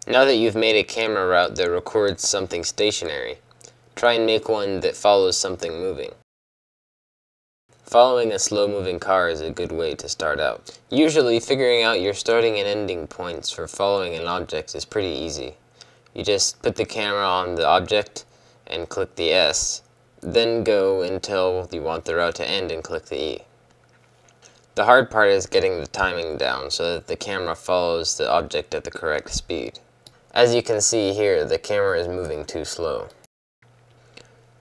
Now that you've made a camera route that records something stationary, try and make one that follows something moving. Following a slow-moving car is a good way to start out. Usually, figuring out your starting and ending points for following an object is pretty easy. You just put the camera on the object and click the S, then go until you want the route to end and click the E. The hard part is getting the timing down so that the camera follows the object at the correct speed. As you can see here, the camera is moving too slow.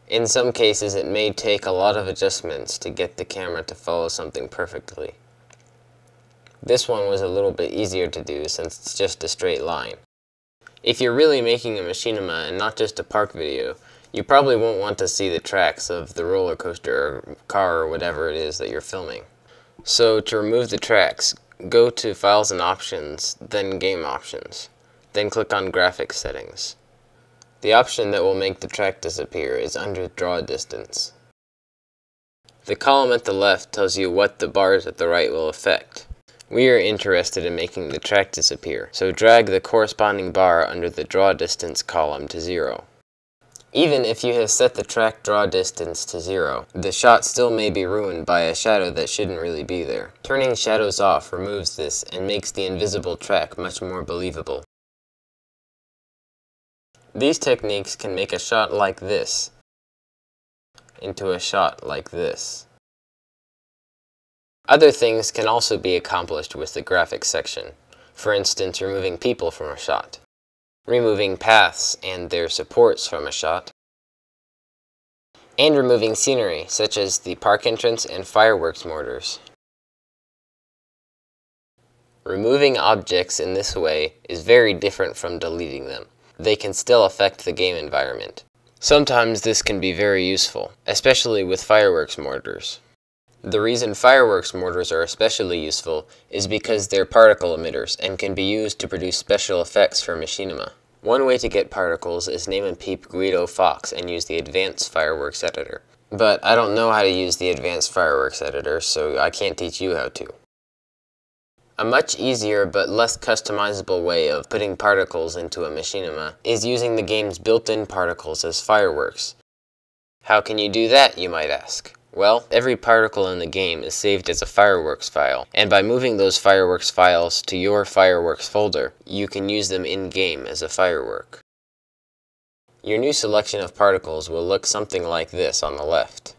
In some cases, it may take a lot of adjustments to get the camera to follow something perfectly. This one was a little bit easier to do since it's just a straight line. If you're really making a machinima and not just a park video, you probably won't want to see the tracks of the roller coaster or car or whatever it is that you're filming. So to remove the tracks, go to Files and Options, then Game Options. Then click on Graphics Settings. The option that will make the track disappear is under Draw Distance. The column at the left tells you what the bars at the right will affect. We are interested in making the track disappear, so drag the corresponding bar under the Draw Distance column to 0. Even if you have set the track draw distance to 0, the shot still may be ruined by a shadow that shouldn't really be there. Turning shadows off removes this and makes the invisible track much more believable. These techniques can make a shot like this into a shot like this. Other things can also be accomplished with the graphics section. For instance, removing people from a shot, removing paths and their supports from a shot, and removing scenery such as the park entrance and fireworks mortars. Removing objects in this way is very different from deleting them. They can still affect the game environment. Sometimes this can be very useful, especially with fireworks mortars. The reason fireworks mortars are especially useful is because they're particle emitters and can be used to produce special effects for machinima. One way to get particles is name and peep Guido Fox and use the Advanced Fireworks Editor. But I don't know how to use the Advanced Fireworks Editor, so I can't teach you how to. A much easier but less customizable way of putting particles into a machinima is using the game's built-in particles as fireworks. How can you do that, you might ask? Well, every particle in the game is saved as a fireworks file, and by moving those fireworks files to your fireworks folder, you can use them in-game as a firework. Your new selection of particles will look something like this on the left.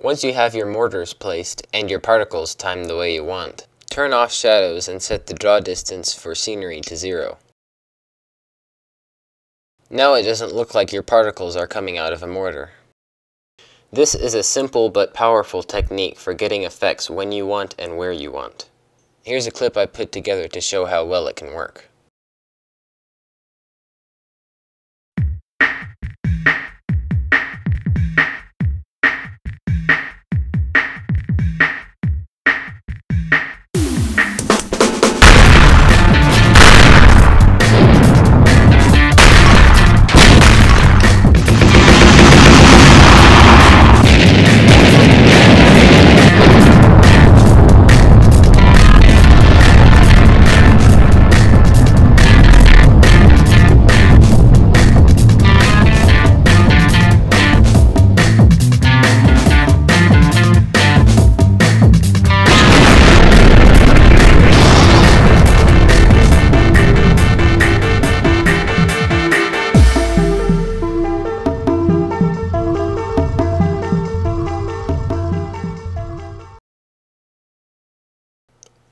Once you have your mortars placed and your particles timed the way you want, turn off shadows and set the draw distance for scenery to 0. Now it doesn't look like your particles are coming out of a mortar. This is a simple but powerful technique for getting effects when you want and where you want. Here's a clip I put together to show how well it can work.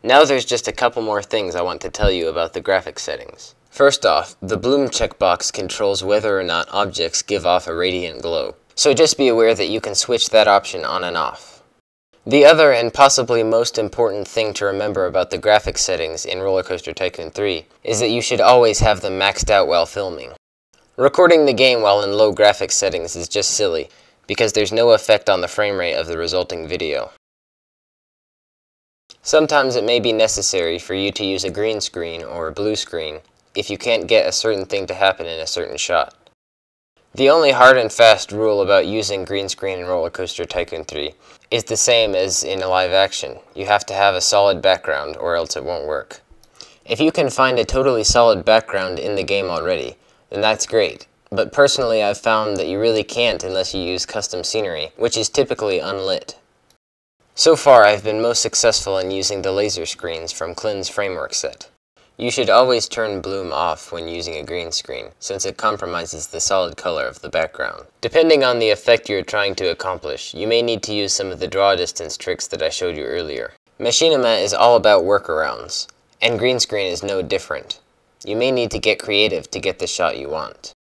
Now there's just a couple more things I want to tell you about the graphics settings. First off, the bloom checkbox controls whether or not objects give off a radiant glow, so just be aware that you can switch that option on and off. The other and possibly most important thing to remember about the graphics settings in Roller Coaster Tycoon 3 is that you should always have them maxed out while filming. Recording the game while in low graphics settings is just silly, because there's no effect on the frame rate of the resulting video. Sometimes it may be necessary for you to use a green screen or a blue screen if you can't get a certain thing to happen in a certain shot. The only hard and fast rule about using green screen in Roller Coaster Tycoon 3 is the same as in live action. You have to have a solid background or else it won't work. If you can find a totally solid background in the game already, then that's great. But personally, I've found that you really can't unless you use custom scenery, which is typically unlit. So far, I've been most successful in using the laser screens from Clint's framework set. You should always turn bloom off when using a green screen, since it compromises the solid color of the background. Depending on the effect you're trying to accomplish, you may need to use some of the draw distance tricks that I showed you earlier. Machinima is all about workarounds, and green screen is no different. You may need to get creative to get the shot you want.